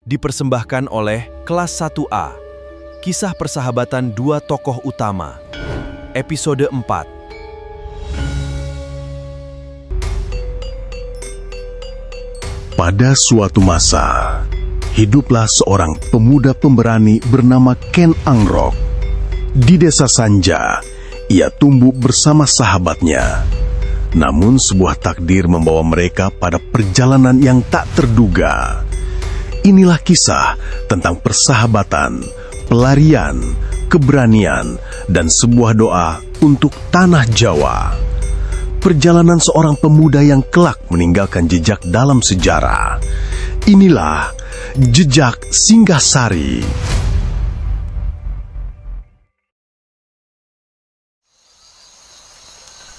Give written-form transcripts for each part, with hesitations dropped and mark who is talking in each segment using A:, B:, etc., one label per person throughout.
A: Dipersembahkan oleh Kelas 1A. Kisah persahabatan dua tokoh utama. Episode 4.
B: Pada suatu masa, hiduplah seorang pemuda pemberani bernama Ken Angrok. Di desa Sanja, ia tumbuh bersama sahabatnya. Namun sebuah takdir membawa mereka pada perjalanan yang tak terduga. Inilah kisah tentang persahabatan, pelarian, keberanian, dan sebuah doa untuk tanah Jawa. Perjalanan seorang pemuda yang kelak meninggalkan jejak dalam sejarah. Inilah Jejak Singgasari.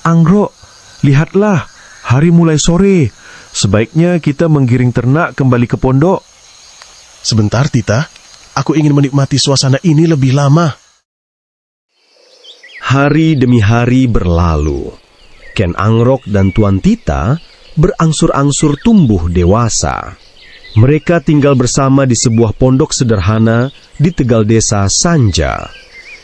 C: Angrok, lihatlah, hari mulai sore. Sebaiknya kita menggiring ternak kembali ke pondok.
B: Sebentar, Tita. Aku ingin menikmati suasana ini lebih lama.
C: Hari demi hari berlalu. Ken Angrok dan Tuan Tita berangsur-angsur tumbuh dewasa. Mereka tinggal bersama di sebuah pondok sederhana di tegal desa Sanja.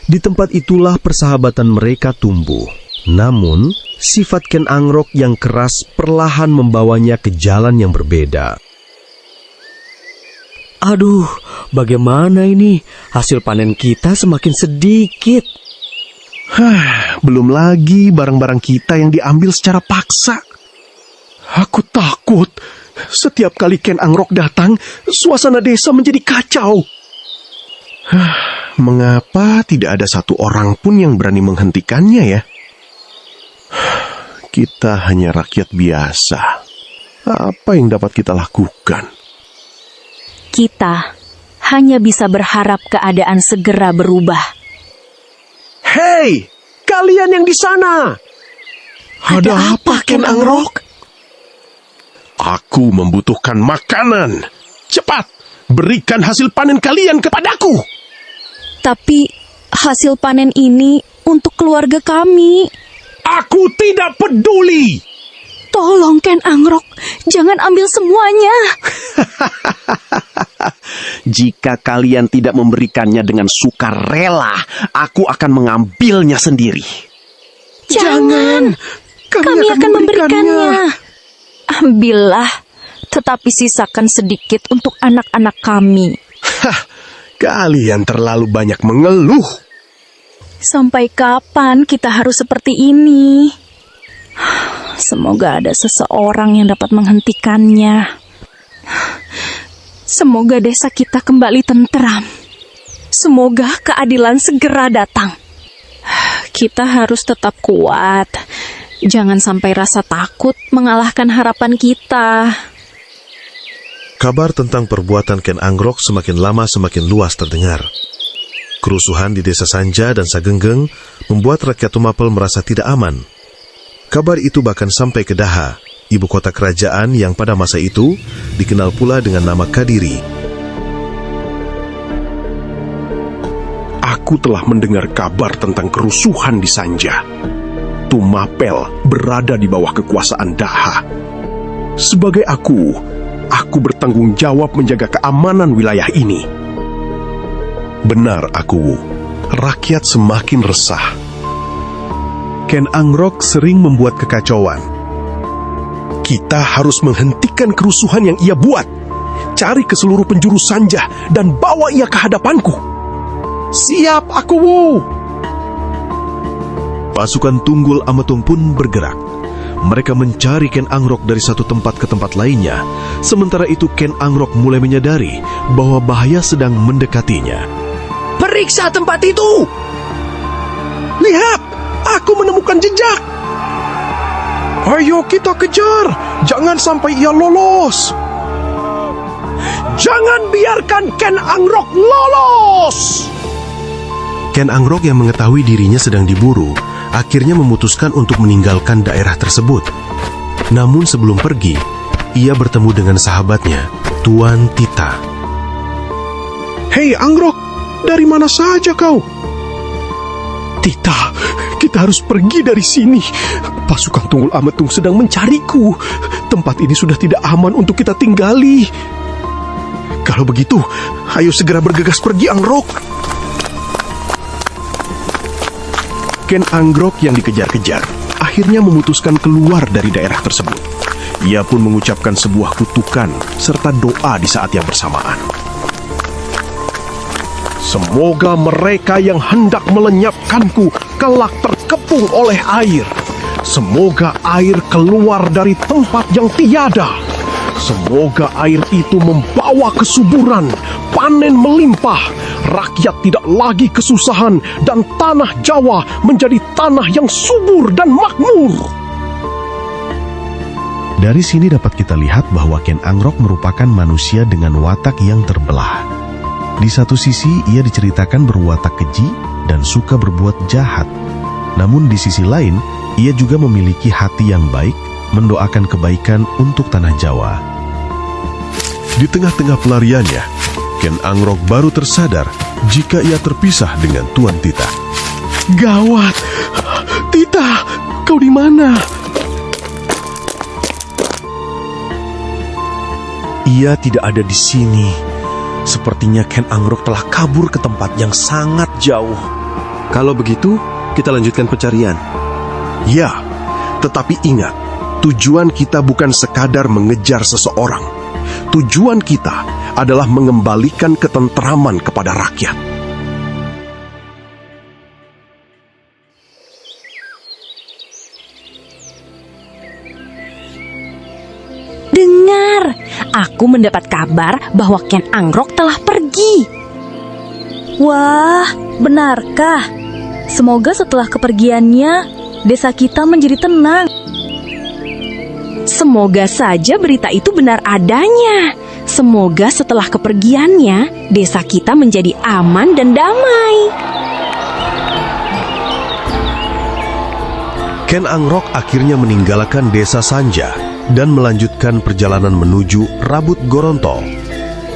C: Di tempat itulah persahabatan mereka tumbuh. Namun, sifat Ken Angrok yang keras perlahan membawanya ke jalan yang berbeda.
D: Aduh, bagaimana ini? Hasil panen kita semakin sedikit.
B: Belum lagi barang-barang kita yang diambil secara paksa. Aku takut. Setiap kali Ken Angrok datang, suasana desa menjadi kacau. Mengapa tidak ada satu orang pun yang berani menghentikannya ya? Kita hanya rakyat biasa. Apa yang dapat kita lakukan?
E: Kita hanya bisa berharap keadaan segera berubah.
B: Hei, kalian yang di sana! Ada apa, Ken Angrok? Aku membutuhkan makanan. Cepat, berikan hasil panen kalian kepadaku.
E: Tapi hasil panen ini untuk keluarga kami.
B: Aku tidak peduli.
E: Tolong Ken Angrok, jangan ambil semuanya.
F: Jika kalian tidak memberikannya dengan sukarela, aku akan mengambilnya sendiri.
E: Jangan. Kami akan memberikannya. Ambillah, tetapi sisakan sedikit untuk anak-anak kami.
B: Kalian terlalu banyak mengeluh.
E: Sampai kapan kita harus seperti ini? Semoga ada seseorang yang dapat menghentikannya. Semoga desa kita kembali tentram. Semoga keadilan segera datang. Kita harus tetap kuat. Jangan sampai rasa takut mengalahkan harapan kita.
G: Kabar tentang perbuatan Ken Angrok semakin lama semakin luas terdengar. Kerusuhan di desa Sanja dan Sagenggeng membuat rakyat Tumapel merasa tidak aman. Kabar itu bahkan sampai ke Daha, ibu kota kerajaan yang pada masa itu dikenal pula dengan nama Kadiri.
B: Aku telah mendengar kabar tentang kerusuhan di Sanja. Tumapel berada di bawah kekuasaan Daha. Sebagai aku bertanggung jawab menjaga keamanan wilayah ini. Benar aku, rakyat semakin resah.
G: Ken Angrok sering membuat kekacauan.
B: Kita harus menghentikan kerusuhan yang ia buat. Cari ke seluruh penjuru Sanja dan bawa ia ke hadapanku. Siap aku.
G: Pasukan Tunggul Ametung pun bergerak. Mereka mencari Ken Angrok dari satu tempat ke tempat lainnya. Sementara itu Ken Angrok mulai menyadari bahwa bahaya sedang mendekatinya.
B: Periksa tempat itu. Lihat, aku menemukan jejak. Ayo kita kejar. Jangan sampai ia lolos. Jangan biarkan Ken Angrok lolos.
G: Ken Angrok yang mengetahui dirinya sedang diburu, akhirnya memutuskan untuk meninggalkan daerah tersebut. Namun sebelum pergi, ia bertemu dengan sahabatnya, Tuan Tita.
B: Hei Angrok, dari mana saja kau? Tita, kita harus pergi dari sini. Pasukan Tunggul Ametung sedang mencariku. Tempat ini sudah tidak aman untuk kita tinggali. Kalau begitu, ayo segera bergegas pergi, Angrok. Ken Angrok yang dikejar-kejar akhirnya memutuskan keluar dari daerah tersebut. Ia pun mengucapkan sebuah kutukan serta doa di saat yang bersamaan. Semoga mereka yang hendak melenyapkanku kelak terkepung oleh air. Semoga air keluar dari tempat yang tiada. Semoga air itu membawa kesuburan, panen melimpah, rakyat tidak lagi kesusahan, dan tanah Jawa menjadi tanah yang subur dan makmur. Dari sini dapat kita lihat bahwa Ken Angrok merupakan manusia dengan watak yang terbelah. Di satu sisi, ia diceritakan berwatak keji dan suka berbuat jahat. Namun di sisi lain, ia juga memiliki hati yang baik, mendoakan kebaikan untuk tanah Jawa. Di tengah-tengah pelariannya, Ken Angrok baru tersadar jika ia terpisah dengan Tuan Tita. Gawat! Tita, kau di mana? Ia tidak ada di sini. Sepertinya Ken Angrok telah kabur ke tempat yang sangat jauh.
C: Kalau begitu, kita lanjutkan pencarian.
B: Ya, tetapi ingat, tujuan kita bukan sekadar mengejar seseorang. Tujuan kita adalah mengembalikan ketentraman kepada rakyat.
E: Dengar, aku mendapat kabar bahwa Ken Angrok telah pergi.
H: Wah, benarkah? Semoga setelah kepergiannya, desa kita menjadi tenang.
E: Semoga saja berita itu benar adanya. Semoga setelah kepergiannya, desa kita menjadi aman dan damai.
B: Ken Angrok akhirnya meninggalkan desa Sanja dan melanjutkan perjalanan menuju Rabut Gorontol.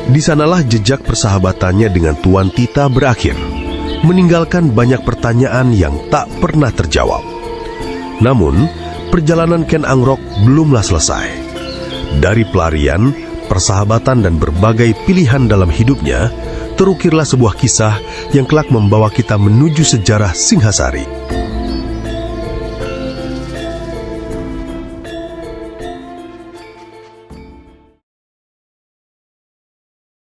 B: Di sanalah jejak persahabatannya dengan Tuan Tita berakhir, meninggalkan banyak pertanyaan yang tak pernah terjawab. Namun, perjalanan Ken Angrok belumlah selesai. Dari pelarian, persahabatan dan berbagai pilihan dalam hidupnya, terukirlah sebuah kisah yang kelak membawa kita menuju sejarah Singhasari.